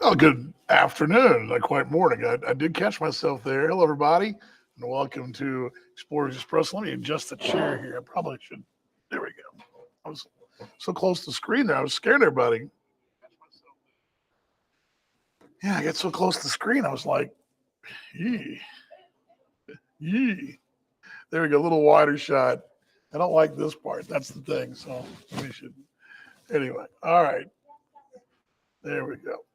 Oh, good afternoon, not quite morning. I did catch myself there. Hello, everybody, and welcome to Explorers Express. Let me adjust the chair here. I probably should. There we go. I was so close to the screen there. I was scared everybody. Yeah, I get so close to the screen. I was like, yee, yee. There we go. A little wider shot. I don't like this part. That's the thing. So we should. Anyway, all right. There we go.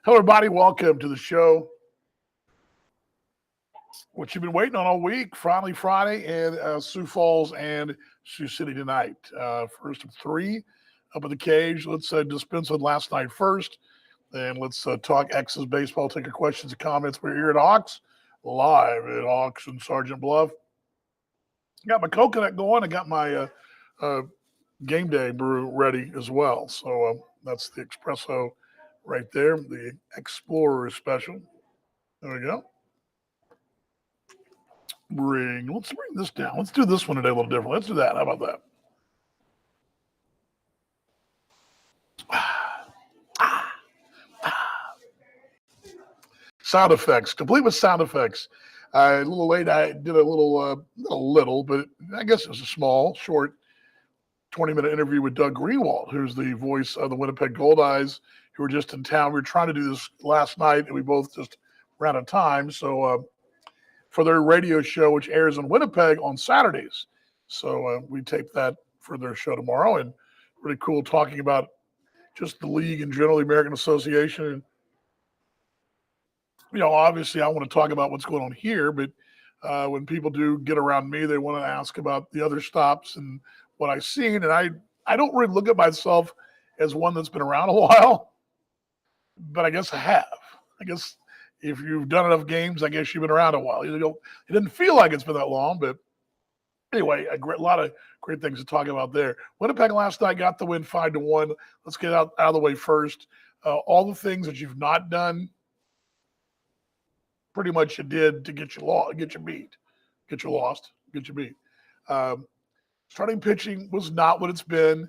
Hello, everybody. Welcome to the show. What you've been waiting on all week, finally Friday, and Sioux Falls and Sioux City tonight. First of three up at the cage. Let's dispense with last night first, and let's talk X's baseball. Take your questions and comments. We're here at Hawks, live at Hawks and Sergeant Bluff. Got my coconut going. I got my game day brew ready as well. So that's the Expresso right there, the Explorer special. There we go. Let's bring this down. Let's do this one today a little different. Let's do that. How about that? Sound effects, complete with sound effects. A little late, I did a little, but I guess it was a small, short 20-minute interview with Doug Greenwald, who's the voice of the Winnipeg Goldeyes, who were just in town. We were trying to do this last night, and we both just ran out of time. So for their radio show, which airs in Winnipeg on Saturdays. So we taped that for their show tomorrow, and really cool talking about just the league in general, the American Association. And, obviously I want to talk about what's going on here, but when people do get around me, they want to ask about the other stops and what I've seen. And I don't really look at myself as one that's been around a while, but I guess I have. I guess if you've done enough games, I guess you've been around a while. It didn't feel like it's been that long, but anyway, a lot of great things to talk about there. Winnipeg last night got the win 5-1. Let's get out of the way first. All the things that you've not done, pretty much you did to get you lost, get you beat, get you lost, get you beat. Starting pitching was not what it's been.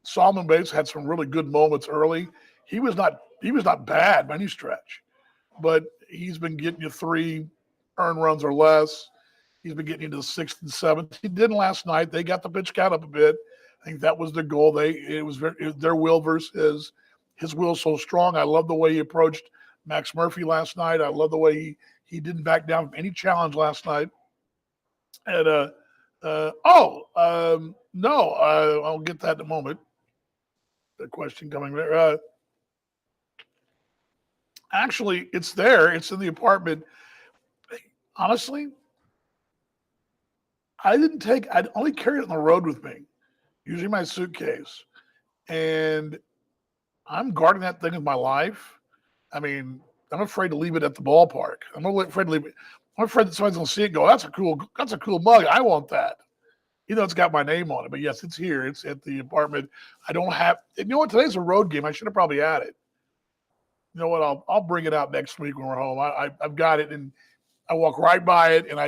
Solomon Bates had some really good moments early. He was not bad by any stretch, but he's been getting you 3 earned runs or less. He's been getting into the 6th and 7th. He didn't last night. They got the pitch count up a bit. I think that was their goal. It was their will versus his will so strong. I love the way he approached Max Murphy last night. I love the way he didn't back down from any challenge last night. And no, I'll get that in a moment. The question coming there. Actually, it's there. It's in the apartment. Honestly, I'd only carry it on the road with me, usually my suitcase. And I'm guarding that thing with my life. I mean, I'm afraid to leave it at the ballpark. I'm afraid to leave it. I'm afraid that somebody's going to see it and go, that's a cool mug. I want that. It's got my name on it. But yes, it's here. It's at the apartment. I don't have – you know what? Today's a road game. I should have probably had it. You know what? I'll bring it out next week when we're home. I've got it, and I walk right by it. And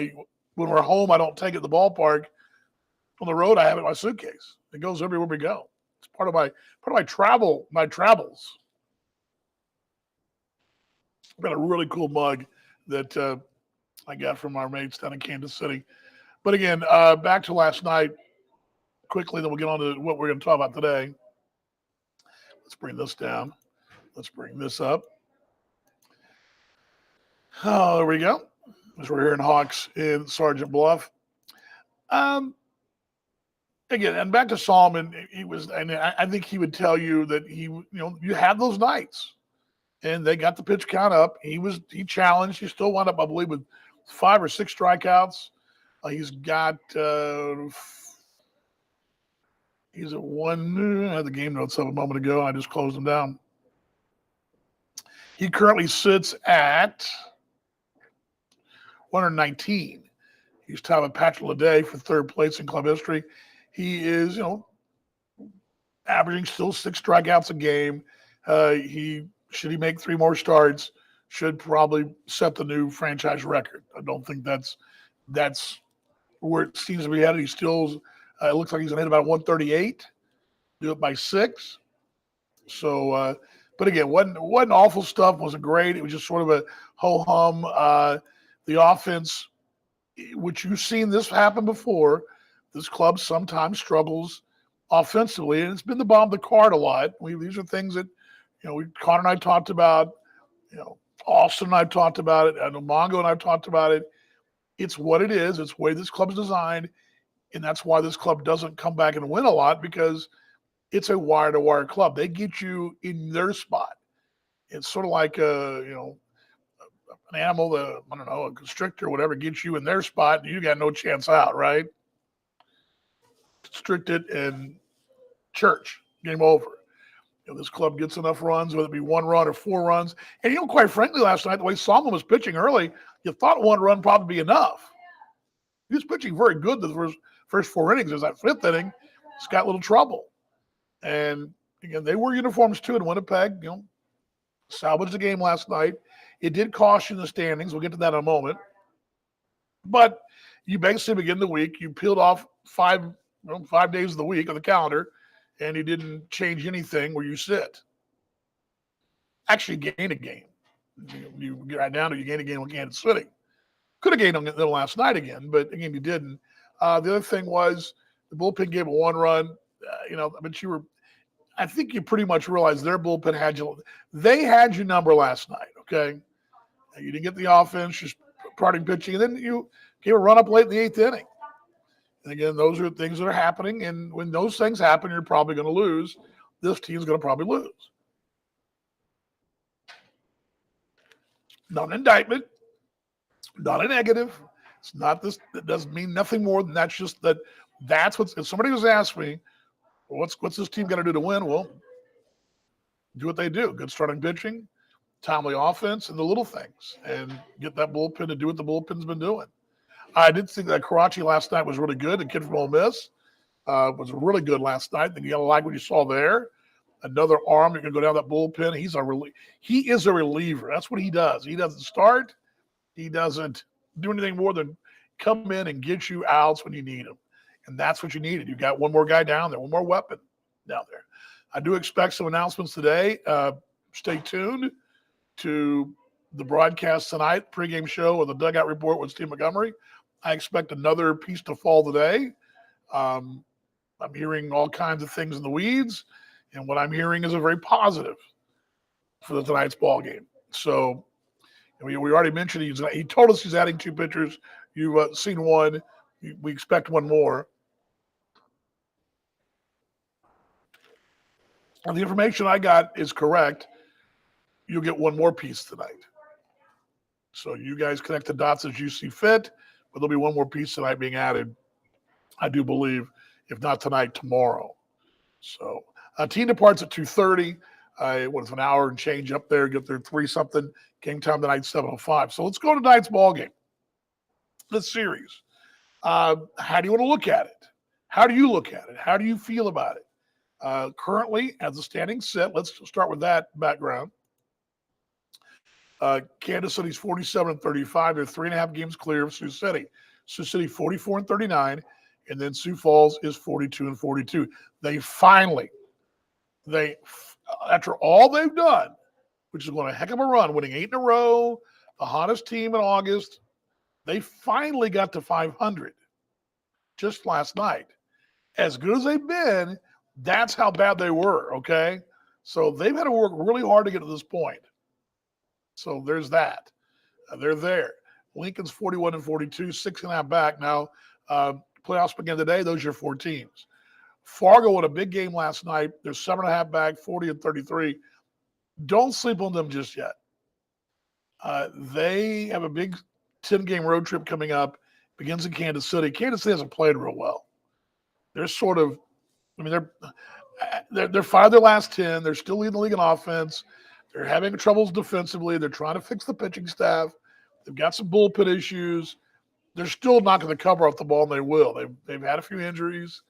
when we're home, I don't take it to the ballpark. On the road, I have it in my suitcase. It goes everywhere we go. It's part of my travels. I've got a really cool mug that I got from our mates down in Kansas City. But again, back to last night quickly, then we'll get on to what we're going to talk about today. Let's bring this down. Let's bring this up. Oh, there we go. As we're here in Hawks in Sergeant Bluff. Again, and back to Solomon, I think he would tell you that you have those nights. And they got the pitch count up. He challenged. He still wound up, I believe, with 5 or 6 strikeouts. He's got he's at 1. I had the game notes up a moment ago. I just closed them down. He currently sits at 119. He's tied with Patrick Leday for 3rd place in club history. He is, averaging still 6 strikeouts a game. Should he make 3 more starts, should probably set the new franchise record. I don't think that's where it seems to be headed. He still, it looks like he's going to hit about 138, do it by 6. So But again, wasn't awful stuff. Wasn't great. It was just sort of a ho hum. The offense, which you've seen this happen before. This club sometimes struggles offensively, and it's been the bottom of the card a lot. These are things that Connor and I talked about. Austin and I talked about it. I know Mongo and I talked about it. It's what it is. It's the way this club is designed, and that's why this club doesn't come back and win a lot, because it's a wire-to-wire club. They get you in their spot. It's sort of like an animal, I don't know, a constrictor or whatever, gets you in their spot, and you got no chance out, right? Constricted and church, game over. This club gets enough runs, whether it be 1 run or 4 runs. And quite frankly, last night, the way Solomon was pitching early, you thought 1 run probably be enough. He was pitching very good the first 4 innings. There's that 5th inning, it's got a little trouble. And again, they wore uniforms too in Winnipeg. Salvaged the game last night. It did cost you in the standings. We'll get to that in a moment. But you basically begin the week. You peeled off 5 days of the week of the calendar, and you didn't change anything where you sit. Actually, gained a game. You get right down to you gained a game with Kansas City. Could have gained them last night again, but again, you didn't. The other thing was the bullpen gave a 1 run. But I think you pretty much realized their bullpen had you. They had you number last night, okay? You didn't get the offense, just starting pitching, and then you gave a run up late in the 8th inning. And again, those are things that are happening, and when those things happen, you're probably going to lose. This team's going to probably lose. Not an indictment, not a negative. It's not this. It doesn't mean nothing more than that's just that. That's what. If somebody was asking me, what's this team got to do to win? Well, do what they do. Good starting pitching, timely offense, and the little things, and get that bullpen to do what the bullpen's been doing. I did think that Karachi last night was really good. The kid from Ole Miss was really good last night. I think you got to like what you saw there. Another arm, you're going to go down that bullpen. He is a reliever. That's what he does. He doesn't start. He doesn't do anything more than come in and get you outs when you need them. And that's what you needed. You got one more guy down there, one more weapon down there. I do expect some announcements today. Stay tuned to the broadcast tonight, pregame show or the Dugout Report with Steve Montgomery. I expect another piece to fall today. I'm hearing all kinds of things in the weeds, and what I'm hearing is a very positive for tonight's ball game. So we already mentioned he told us he's adding 2 pitchers. You've seen one. We expect one more. And the information I got is correct. You'll get one more piece tonight. So you guys connect the dots as you see fit, but there'll be one more piece tonight being added, I do believe, if not tonight, tomorrow. So team departs at 2:30. What is an hour and change up there, get there 3-something. Game time tonight, 7:05. So let's go to tonight's ball game. This series. How do you want to look at it? How do you look at it? How do you feel about it? Currently, as the standings sit, let's start with that background. Kansas City's 47-35. They're 3.5 games clear of Sioux City. Sioux City 44-39, and then Sioux Falls is 42-42. They finally, after all they've done, which is going a heck of a run, winning 8 in a row, the hottest team in August, they finally got to 500 just last night. As good as they've been, that's how bad they were, okay? So they've had to work really hard to get to this point. So there's that. They're there. Lincoln's 41-42, 6.5 back. Now, playoffs begin today. Those are your 4 teams. Fargo won a big game last night. They're 7.5 back, 40-33. Don't sleep on them just yet. They have a big 10-game road trip coming up. Begins in Kansas City. Kansas City hasn't played real well. They're sort of, they're 5 of their last 10. They're still leading the league in offense. They're having troubles defensively. They're trying to fix the pitching staff. They've got some bullpen issues. They're still not going to cover off the ball, and they will. They've had a few injuries.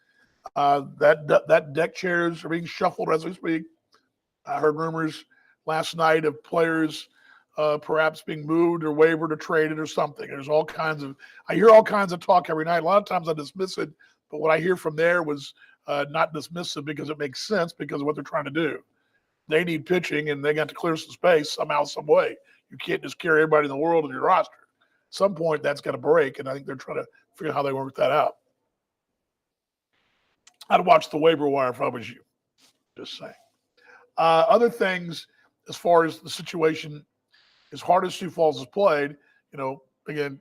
That deck chairs are being shuffled as we speak. I heard rumors last night of players perhaps being moved or wavered or traded or something. There's all kinds of – I hear all kinds of talk every night. A lot of times I dismiss it, but what I hear from there was not dismissive because it makes sense because of what they're trying to do. they need pitching and they got to clear some space somehow, some way. You can't just carry everybody in the world in your roster. At some point, that's got to break, and I think they're trying to figure out how they work that out. I'd watch the waiver wire if I was you. Just saying. Other things, as far as the situation, as hard as Sioux Falls has played, again,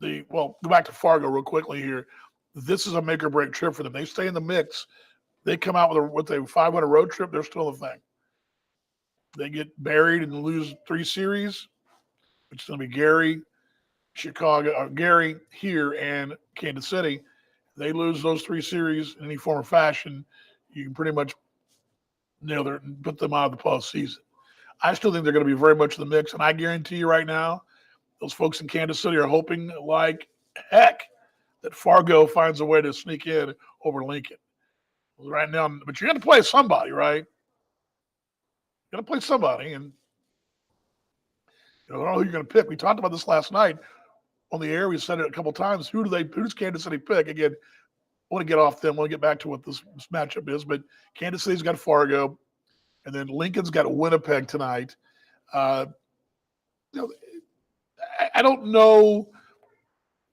go back to Fargo real quickly here. This is a make or break trip for them. They stay in the mix. They come out with a 500 road trip. They're still a thing. They get buried and lose 3 series, which is going to be Gary, Gary here, and Kansas City. They lose those 3 series in any form or fashion, you can pretty much put them out of the postseason. I still think they're going to be very much in the mix, and I guarantee you right now, those folks in Kansas City are hoping like heck that Fargo finds a way to sneak in over Lincoln. Right now, but you got to play somebody, right? You got to play somebody, and I don't know who you're going to pick. We talked about this last night on the air. We said it a couple times. Who does Kansas City pick? Again, I want to get off them. I want to get back to what this matchup is. But Kansas City's got Fargo, and then Lincoln's got Winnipeg tonight. I don't know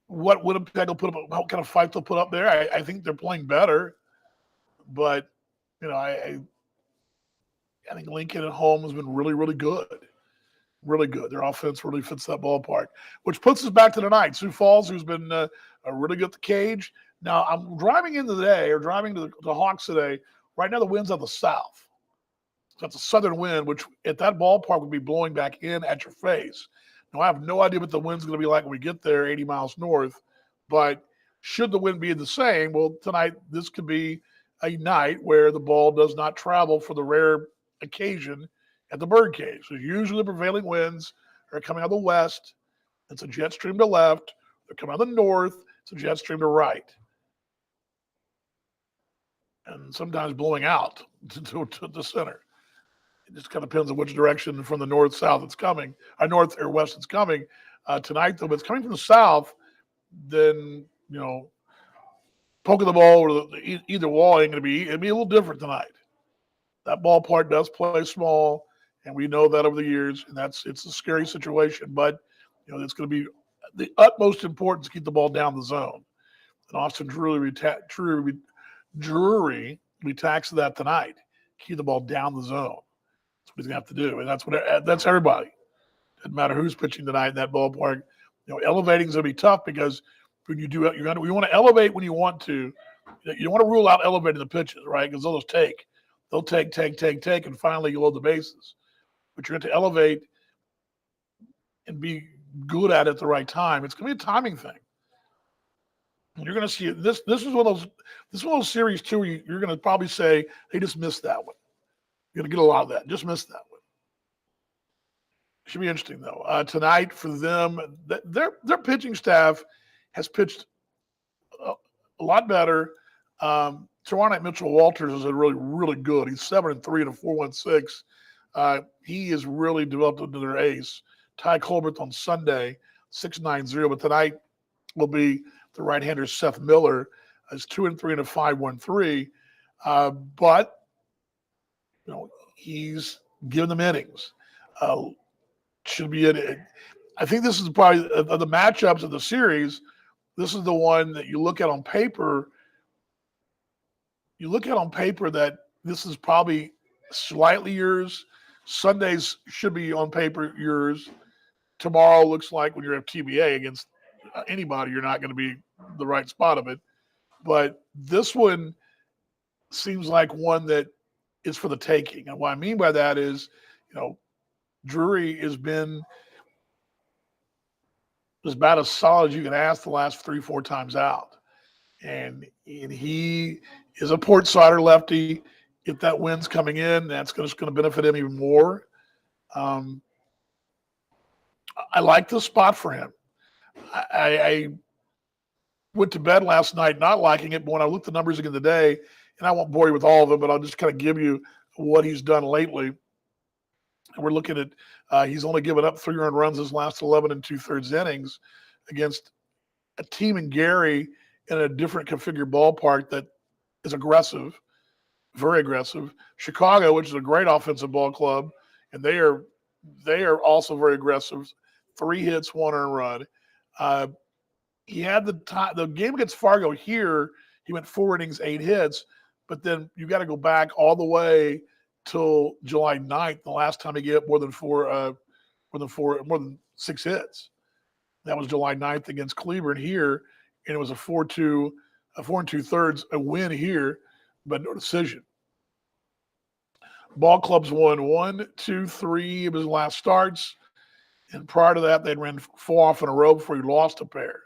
what Winnipeg will put up, what kind of fight they'll put up there. I think they're playing better, but I think Lincoln at home has been really, really good. Really good. Their offense really fits that ballpark, which puts us back to tonight. Sioux Falls, who's been really good at the cage. Now, I'm driving in today, or driving to the Hawks today. Right now, the wind's out the south. So that's a southern wind, which at that ballpark would be blowing back in at your face. Now, I have no idea what the wind's going to be like when we get there 80 miles north, but should the wind be the same, well, tonight, this could be a night where the ball does not travel for the rare occasion at the bird cage. So usually the prevailing winds are coming out of the west. It's a jet stream to left. They're coming out of the north. It's a jet stream to right. And sometimes blowing out to the center. It just kind of depends on which direction from the north, south it's coming, or north or west it's coming. Tonight, though, if it's coming from the south, then, poking the ball or either wall ain't going to be, it'll be a little different tonight. That ballpark does play small, and we know that over the years, and it's a scary situation, but it's going to be the utmost importance to keep the ball down the zone. And Austin Drury taxed that tonight. Keep the ball down the zone. That's what he's going to have to do, and that's everybody. Doesn't matter who's pitching tonight in that ballpark. Elevating is going to be tough because when you do it, you want to elevate when you want to. You don't want to rule out elevating the pitches, right? Because they'll take, and finally you load the bases. But you're going to elevate and be good at it at the right time. It's going to be a timing thing. And you're going to see it. This is one of those series too where you're going to probably say they just missed that one. You're going to get a lot of that. Just missed that one. Should be interesting though. Tonight for them, their pitching staff has pitched a lot better. Tomorrow night, Mitchell Walters is really, really good. He's 7-3 and a 4.16. He is really developed into their ace. Ty Colbert on Sunday, 6.90. But tonight will be the right-hander Seth Miller, is 2-3 and a 5.13. But he's given them innings. Should be it. I think this is probably of the matchups of the series. This is the one that you look at on paper. You look at on paper that this is probably slightly yours. Sundays should be on paper yours. Tomorrow looks like when you're at TBA against anybody, you're not going to be the right spot of it. But this one seems like one that is for the taking. And what I mean by that is, Drury has been as about as solid as you can ask the last 3-4 times out. And he is a port sider lefty. If that wind's coming in, that's going to benefit him even more. I like the spot for him. I went to bed last night not liking it, but when I looked at the numbers again today, and I won't bore you with all of them, but I'll just kind of give you what he's done lately. And we're looking at he's only given up 3 earned runs his last 11 and 2/3 innings against a team in Gary in a different configured ballpark that is aggressive. very aggressive. Chicago, which is a great offensive ball club, and they are also very aggressive. 3 hits, 1 earned run. Uh, he had the game against Fargo here. He went 4 innings, 8 hits, but then you got to go back all the way till July 9th, the last time he gave up more than 6 hits. That was July 9th against Cleveland here, and it was a 4-2, a 4 2/3, a win here, but no decision. Ball clubs won 1, 2, 3 of his last starts, and prior to that, they'd ran 4 off in a row before he lost a pair.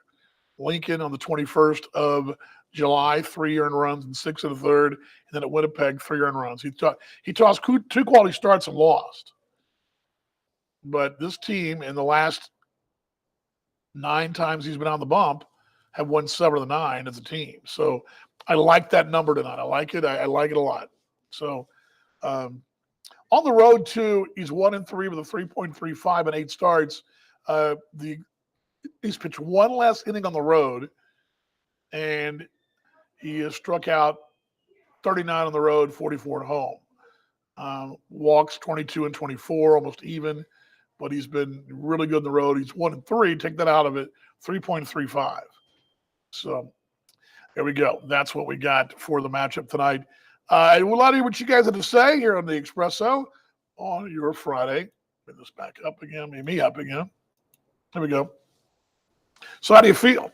Lincoln on the 21st of July, 3 earned runs and 6 in the third, and then at Winnipeg, 3 earned runs. He tossed 2 quality starts and lost. But this team, in the last 9 times he's been on the bump, have won 7 of the 9 as a team. So I like that number tonight. I like it. I like it a lot. So on the road too, he's 1-3 with a 3.35 and 8 starts. He's pitched 1 less inning on the road, and he has struck out 39 on the road, 44 at home. Walks 22 and 24, almost even, but he's been really good on the road. He's 1-3. Take that out of it, 3.35. So there we go. That's what we got for the matchup tonight. I would like to hear what you guys have to say here on the Expresso on your Friday. Bring this back up again. Me up again. There we go. So how do you feel?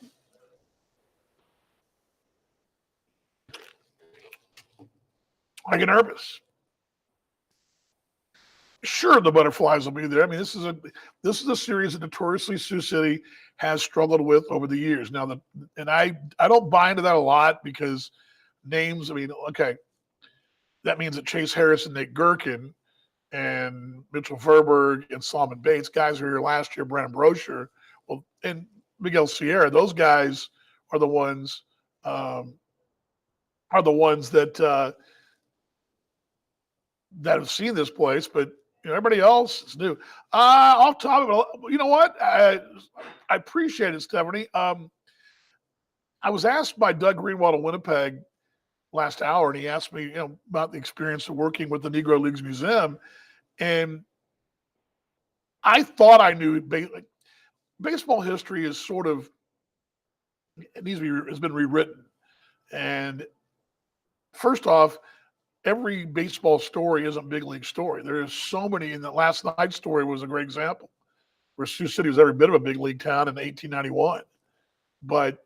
I get nervous. Sure, the butterflies will be there. I mean, this is a series that notoriously Sioux City has struggled with over the years. Now, I don't buy into that a lot because names. I mean, okay, that means that Chase Harris and Nate Gherkin and Mitchell Verberg and Solomon Bates, guys who were here last year, Brandon Brosher, well, and Miguel Sierra, those guys are the ones that have seen this place, but everybody else is new. Off topic, you know what? I appreciate it, Stephanie. I was asked by Doug Greenwald of Winnipeg last hour, and he asked me, about the experience of working with the Negro Leagues Museum, and I thought I knew. Baseball history is sort of has been rewritten, and first off, every baseball story isn't big league story. There's so many, and the last night's story was a great example, where Sioux City was every bit of a big league town in 1891. But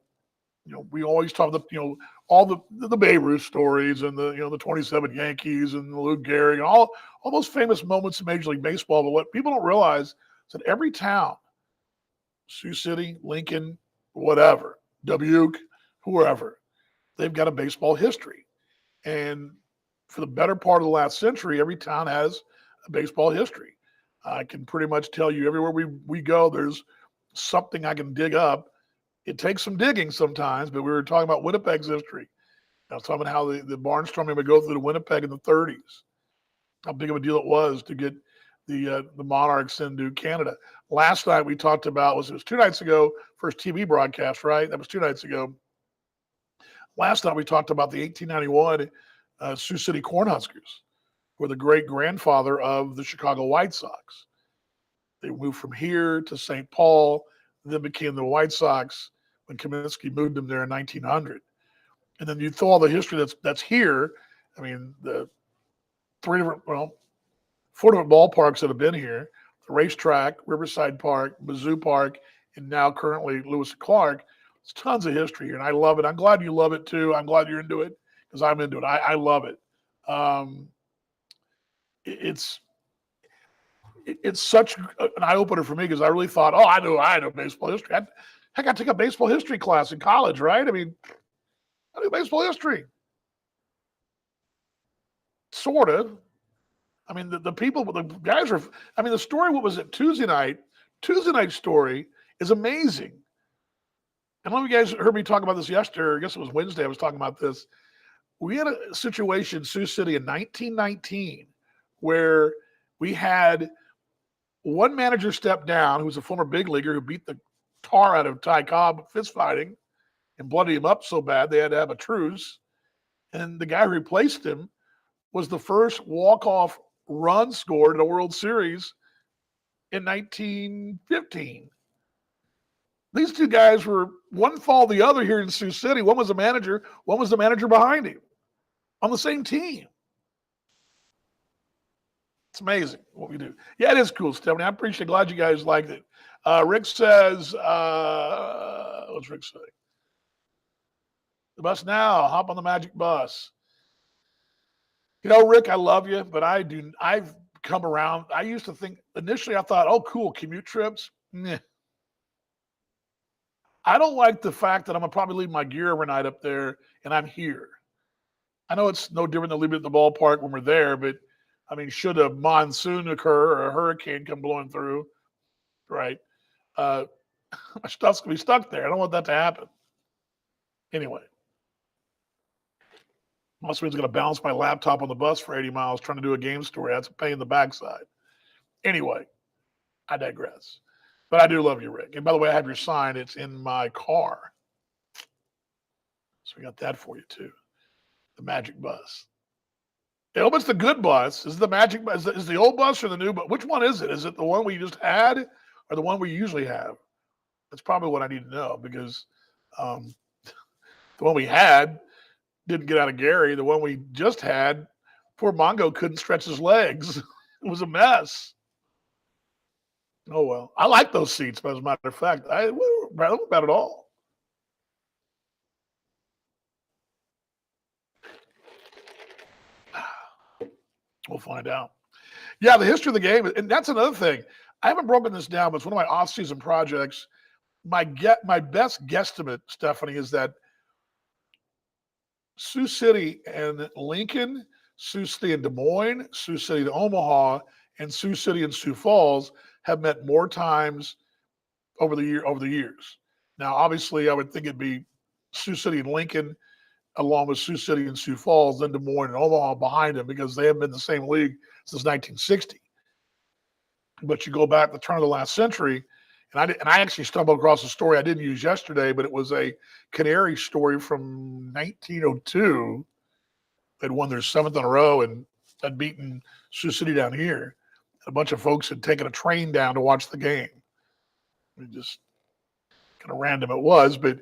we always talk about all the Babe Ruth stories and the 27 Yankees and the Lou Gehrig and all those famous moments in Major League Baseball. But what people don't realize is that every town, Sioux City, Lincoln, whatever, Dubuque, whoever, they've got a baseball history. And for the better part of the last century, every town has a baseball history. I can pretty much tell you everywhere we go, there's something I can dig up. It takes some digging sometimes, but we were talking about Winnipeg's history. I was talking about how the barnstorming would go through to Winnipeg in the 30s, how big of a deal it was to get the Monarchs into Canada. Last night we talked about, it was 2 nights ago, first TV broadcast, right? That was 2 nights ago. Last night we talked about the 1891 Sioux City Cornhuskers, who were the great-grandfather of the Chicago White Sox. They moved from here to St. Paul, then became the White Sox when Kaminsky moved them there in 1900. And then you throw all the history that's here. I mean, the 4 different ballparks that have been here: the racetrack, Riverside Park, Mizzou Park, and now currently Lewis and Clark. There's tons of history here, and I love it. I'm glad you love it too. I'm glad you're into it because I'm into it. I love it. It's such an eye-opener for me because I really thought, I know baseball history. Heck, I took a baseball history class in college, right? I mean, I knew baseball history. Sort of. I mean, the guys are, I mean, the story, what was it, Tuesday night? Tuesday night story is amazing. And a lot of you guys heard me talk about this yesterday. I guess it was Wednesday I was talking about this. We had a situation in Sioux City in 1919 where we had one manager step down who was a former big leaguer who beat the tar out of Ty Cobb fist fighting and bloodied him up so bad they had to have a truce. And the guy who replaced him was the first walk-off run scored in a World Series in 1915. These two guys were one followed the other here in Sioux City. One was the manager, one was the manager behind him on the same team. It's amazing what we do. Yeah, it is cool, Stephanie. I appreciate it. Glad you guys liked it. Rick says, what's Rick saying? The bus now. Hop on the magic bus. You know, Rick, I love you, but I've come around. I used to think, initially I thought, oh, cool, commute trips. Nah. I don't like the fact that I'm going to probably leave my gear overnight up there and I'm here. I know it's no different than leaving it at the ballpark when we're there, but I mean, should a monsoon occur or a hurricane come blowing through, right? My stuff's going to be stuck there. I don't want that to happen. Anyway. Most means going to bounce my laptop on the bus for 80 miles trying to do a game story. That's a pain in the backside. Anyway, I digress. But I do love you, Rick. And by the way, I have your sign. It's in my car. So we got that for you, too. The magic bus. I hope it's the good bus. Is it the magic bus? Is the old bus or the new bus? Which one is it? Is it the one we just had or the one we usually have? That's probably what I need to know because the one we had didn't get out of Gary. The one we just had, poor Mongo couldn't stretch his legs. It was a mess. Oh, well. I like those seats, but as a matter of fact, I don't know about it all. We'll find out. Yeah, the history of the game, and that's another thing. I haven't broken this down, but it's one of my off-season projects. My best guesstimate, Stephanie, is that Sioux City and Lincoln, Sioux City and Des Moines, Sioux City to Omaha, and Sioux City and Sioux Falls have met more times over the years. Now, obviously, I would think it'd be Sioux City and Lincoln, along with Sioux City and Sioux Falls, then Des Moines and Omaha behind them because they haven't been in the same league since 1960. But you go back the turn of the last century, and I actually stumbled across a story I didn't use yesterday, but it was a Canary story from 1902. They'd won their 7th in a row and had beaten Sioux City down here. A bunch of folks had taken a train down to watch the game. It just kind of random it was, but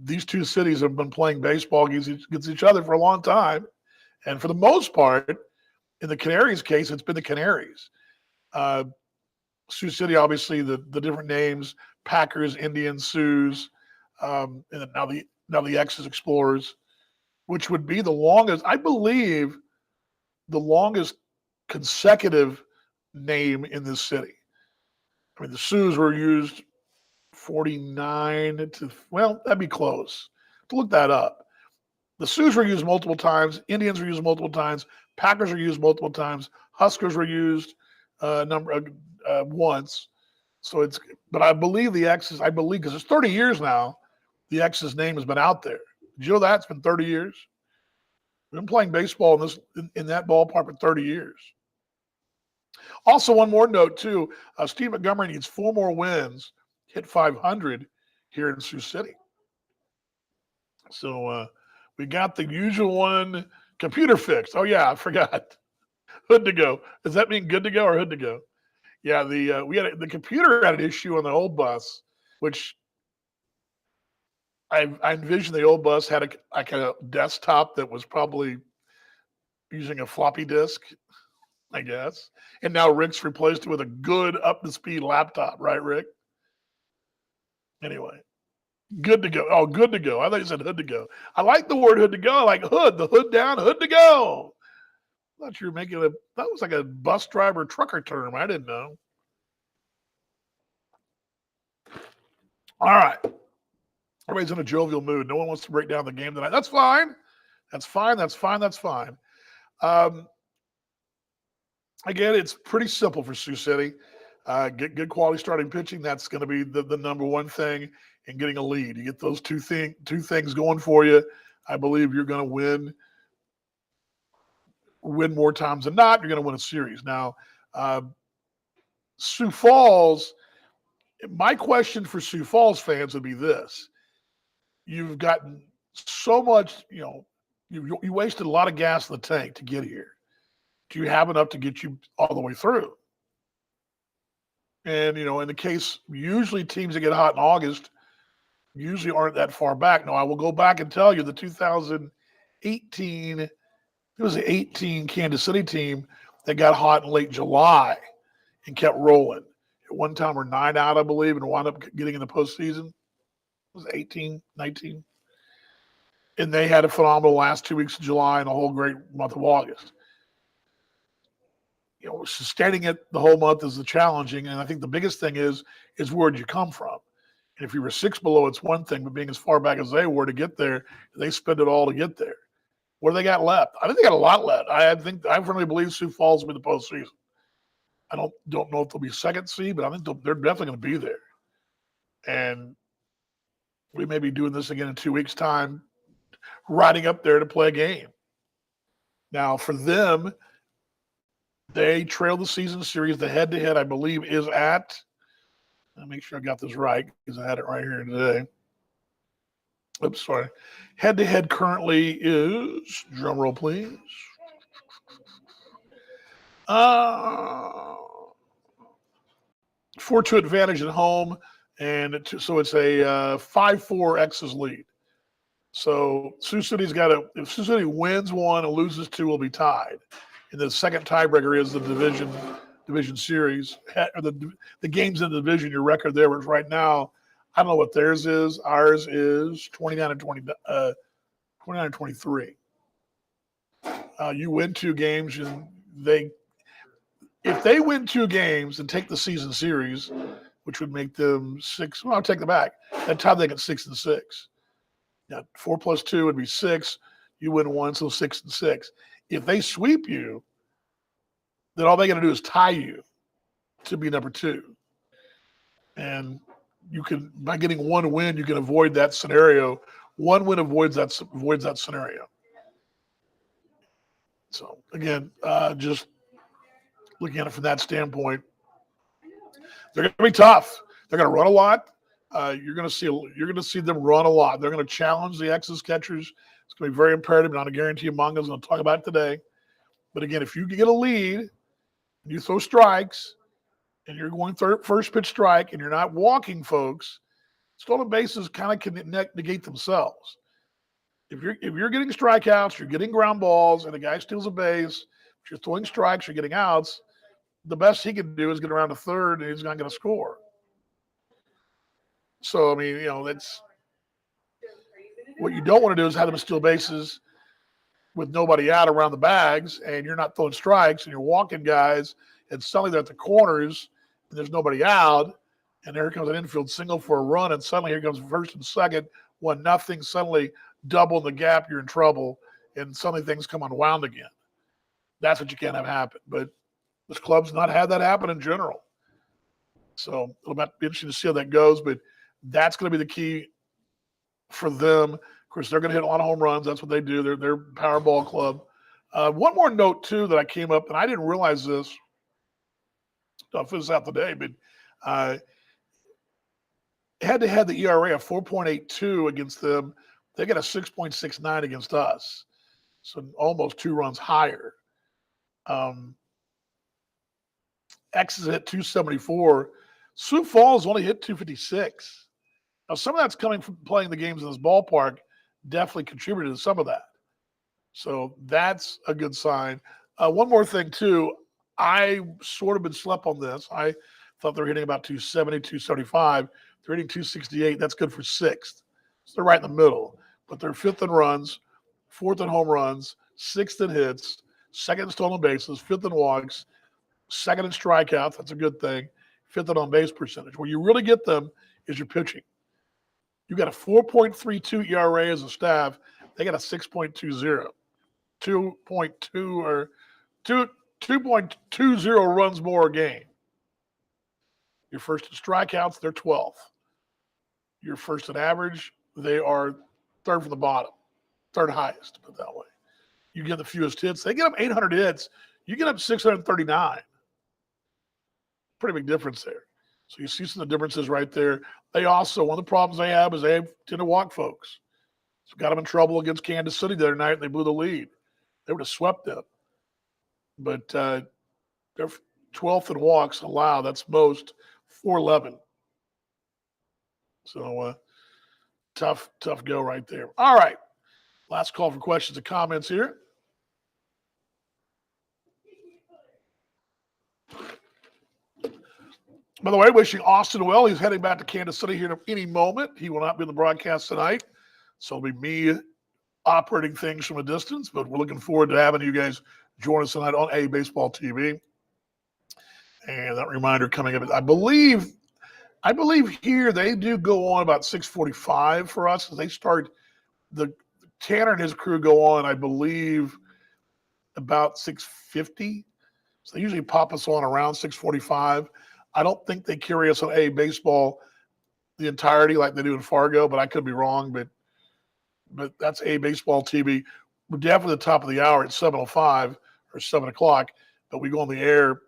these two cities have been playing baseball against each other for a long time. And for the most part, in the Canaries case, it's been the Canaries. Sioux City, obviously, the different names, Packers, Indians, Sioux, and now the X's Explorers, which would be the longest, I believe, the longest consecutive name in this city. I mean, the Sioux were used 49 to, well, that'd be close. To look that up. The Sioux were used multiple times. Indians were used multiple times. Packers were used multiple times. Huskers were used once. So but I believe the X's, because it's 30 years now, the X's name has been out there. Did you know that? It's been 30 years. We've been playing baseball in that ballpark for 30 years. Also, one more note, too. Steve Montgomery needs 4 more wins, hit 500 here in Sioux City. So we got the usual one, computer fixed. Oh, yeah, I forgot. Hood to go. Does that mean good to go or hood to go? Yeah, the computer had an issue on the old bus, which I envisioned the old bus had a desktop that was probably using a floppy disk, I guess. And now Rick's replaced it with a good up-to-speed laptop, right, Rick? Anyway, good to go. Oh, good to go. I thought you said hood to go. I like the word hood to go. I like hood, the hood down, hood to go. I thought you were making that was like a bus driver trucker term. I didn't know. All right. Everybody's in a jovial mood. No one wants to break down the game tonight. That's fine. That's fine. That's fine. That's fine. Again, it's pretty simple for Sioux City. Get good quality starting pitching. That's going to be the number one thing, and getting a lead. You get those two things going for you. I believe you're going to win more times than not. You're going to win a series. Now, Sioux Falls, my question for Sioux Falls fans would be this. You've gotten so much, you wasted a lot of gas in the tank to get here. do you have enough to get you all the way through? And, in the case, usually teams that get hot in August usually aren't that far back. Now, I will go back and tell you the 2018, it was the 18 Kansas City team that got hot in late July and kept rolling. At one time, we're 9 out, I believe, and wound up getting in the postseason. It was 18, 19. And they had a phenomenal last 2 weeks of July and a whole great month of August. Sustaining it the whole month is the challenging. And I think the biggest thing is where'd you come from? And if you were 6 below, it's one thing, but being as far back as they were to get there, they spend it all to get there. What do they got left? I think they got a lot left. I firmly believe Sioux Falls will be the postseason. I don't know if they'll be second seed, but I think they're definitely going to be there. And we may be doing this again in 2 weeks' time, riding up there to play a game. Now, for them, they trail the season series. The head-to-head, I believe, is at – let me make sure I got this right because I had it right here today. Oops, sorry. Head-to-head currently is – drum roll, please. 4-2 advantage at home, and so it's a 5-4 X's lead. So Sioux City's got to – if Sioux City wins one and loses two, will be tied. And the second tiebreaker is the division series, or the games in the division, your record there, which right now, I don't know what theirs is. Ours is 29-23. You win 2 games, and if they win 2 games and take the season series, which would make them 6, well, I'll take them back. That time they get 6-6. Now, 4 + 2 would be 6. You win 1, so 6-6. If they sweep you, then all they got to do is tie you to be number 2. And you can, by getting 1 win, you can avoid that scenario. 1 win avoids that scenario. So again, just looking at it from that standpoint, they're going to be tough. They're going to run a lot. You're going to see them run a lot. They're going to challenge the X's catchers. It's going to be very imperative. Not a guarantee. Mongo's going to talk about it today. But again, if you get a lead and you throw strikes and you're going first pitch strike and you're not walking folks, stolen bases kind of can negate themselves. If you're getting strikeouts, you're getting ground balls, and the guy steals a base, if you're throwing strikes, you're getting outs, the best he can do is get around to third, and he's not going to score. So, I mean, that's what you don't want to do is have them steal bases with nobody out around the bags, and you're not throwing strikes, and you're walking guys, and suddenly they're at the corners, and there's nobody out, and there comes an infield single for a run, and suddenly here comes first and second, 1-0, suddenly double the gap, you're in trouble, and suddenly things come unwound again. That's what you can't have happen. But this club's not had that happen in general. So it'll be interesting to see how that goes, but that's going to be the key for them. Of course, they're going to hit a lot of home runs. That's what they do. They're a power ball club. One more note, too, that I came up, and I didn't realize this. I'll figure this out today, but head-to-head, the ERA of 4.82 against them. They got a 6.69 against us, so almost 2 runs higher. X is hit 274. Sioux Falls only hit 256. Now, some of that's coming from playing the games in this ballpark, definitely contributed to some of that. So that's a good sign. One more thing, too. I sort of been slept on this. I thought they were hitting about 270, 275. They're hitting 268. That's good for 6th. So they're right in the middle. But they're 5th in runs, 4th in home runs, 6th in hits, 2nd in stolen bases, 5th in walks, 2nd in strikeouts. That's a good thing. 5th in on-base percentage. Where you really get them is your pitching. You got a 4.32 ERA as a staff. They got a 6.20. 2.20 runs more a game. You're first in strikeouts, they're 12th. You're first in average, they are 3rd from the bottom, 3rd highest, put it that way. You get the fewest hits. They get up 800 hits. You get up 639. Pretty big difference there. So you see some of the differences right there. They also, one of the problems they have is they tend to walk folks. So got them in trouble against Kansas City the other night, and they blew the lead. They would have swept them. but they're 12th in walks allowed. That's most, 411. So tough go right there. All right. Last call for questions and comments here. By the way, wishing Austin well. He's heading back to Kansas City here in any moment. He will not be in the broadcast tonight. So it'll be me operating things from a distance, but we're looking forward to having you guys join us tonight on A Baseball TV. And that reminder coming up, I believe here they do go on about 6:45 for us. They start, the Tanner and his crew go on, I believe, about 6:50. So they usually pop us on around 6:45. I don't think they carry us on A Baseball the entirety like they do in Fargo, but I could be wrong. But that's A Baseball TV. We're definitely at the top of the hour at 7:05 or 7 o'clock, but we go on the air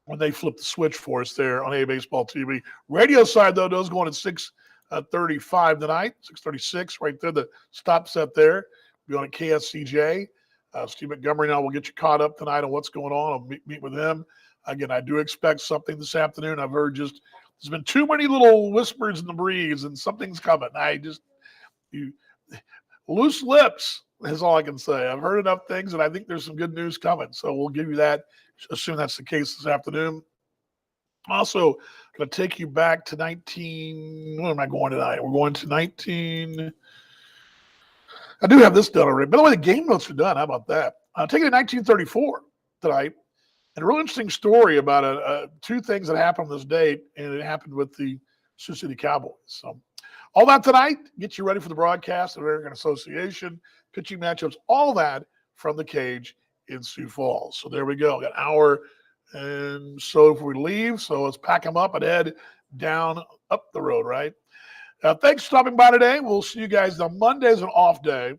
when they flip the switch for us there on A Baseball TV. Radio side, though, does go on at 6:35 tonight, 6:36 right there, the stop set there. We'll be on at KSCJ. Steve Montgomery now will get you caught up tonight on what's going on. I'll meet with him. Again, I do expect something this afternoon. I've heard there's been too many little whispers in the breeze and something's coming. Loose lips is all I can say. I've heard enough things and I think there's some good news coming. So we'll give you that, assume that's the case this afternoon. Also, going to take you back to where am I going tonight? We're going to 19. I do have this done already. By the way, the game notes are done. How about that? Taking it to 1934 tonight. And a real interesting story about two things that happened on this date, and it happened with the Sioux City Cowboys. So all that tonight, get you ready for the broadcast of the American Association, pitching matchups, all that from the cage in Sioux Falls. So there we go. Got an hour and so before we leave. So let's pack them up and head down up the road, right? Thanks for stopping by today. We'll see you guys. Now, Monday's an off day,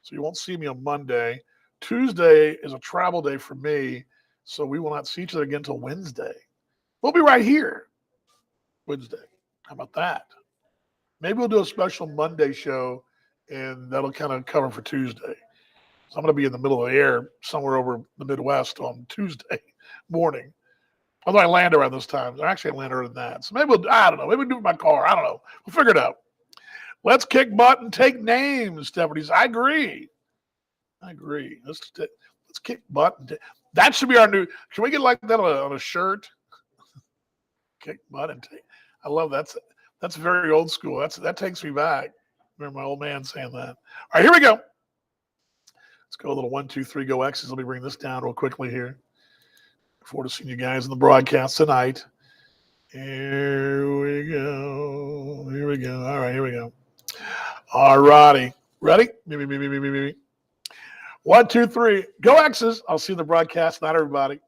so you won't see me on Monday. Tuesday is a travel day for me, so we will not see each other again until Wednesday. We'll be right here Wednesday. How about that? Maybe we'll do a special Monday show, and that'll kind of cover for Tuesday. So I'm going to be in the middle of the air somewhere over the Midwest on Tuesday morning. Although I land around this time. Actually, I land earlier than that. So maybe I don't know. Maybe we'll do it in my car. I don't know. We'll figure it out. Let's kick butt and take names, Stephanie. I agree. Let's kick butt. That should be our new. Can we get like that on a shirt? Kick butt and take. I love that. That's very old school. That takes me back. Remember my old man saying that. All right, here we go. Let's go a little 1, 2, 3, go X's. Let me bring this down real quickly here. Look forward to seeing you guys in the broadcast tonight. Here we go. All right, here we go. All righty. Ready? Me. 1, 2, 3. Go X's. I'll see you in the broadcast. Not everybody.